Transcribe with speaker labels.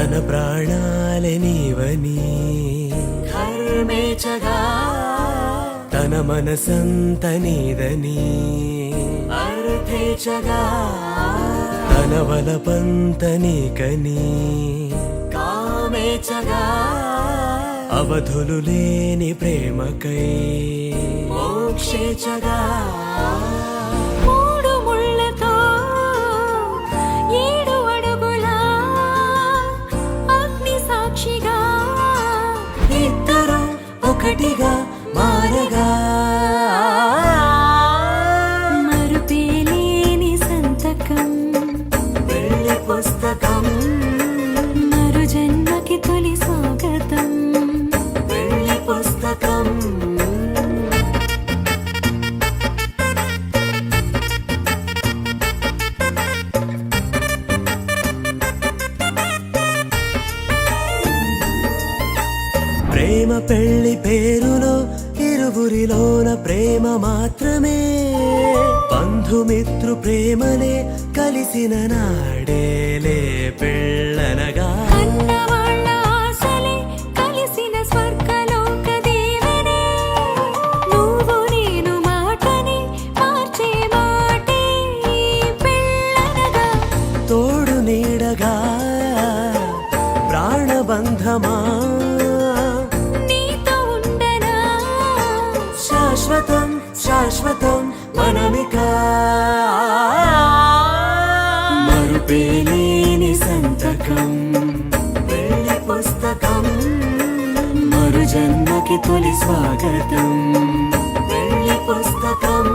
Speaker 1: తన ప్రాణాలే నీవని కర్మేచగా తన మనసంత నీదని అర్థేచగా తన వలపంత నీకని కామేచగా అవధులు లేని ప్రేమకై మోక్షేచగా
Speaker 2: మూడు ముళ్ళతో 7 అడుగుల అగ్ని సాక్షిగా
Speaker 1: ఇద్దరు ఒకటిగా మారగా
Speaker 2: మరుపేలేని సంతకం
Speaker 1: పెళ్లి పుస్తకం
Speaker 2: మరు జన్మకి తొలి స్వాగతం
Speaker 1: పెళ్లి పుస్తకం ప్రేమ పెళ్లి పేరులో ఇరువురిలోన ప్రేమ మాత్రమే బంధుమిత్రు ప్రేమనే కలిసిన నాడేలే పెళ్ళనగా
Speaker 2: కన్నవాళ్ళ ఆశలే కలిసిన స్వర్గలోక దీవెనే నువ్వు నేను మాటని మార్చే మాటే పెళ్ళనగా
Speaker 1: తోడు నీడగా ప్రాణబంధమా
Speaker 2: నీతో ఉండనా
Speaker 1: శాశ్వతం శాశ్వతం మనమిక మరుపేలేని సంతకం పెళ్లి పుస్తకం మరు జన్మకి తొలి స్వాగతం పెళ్లి పుస్తకం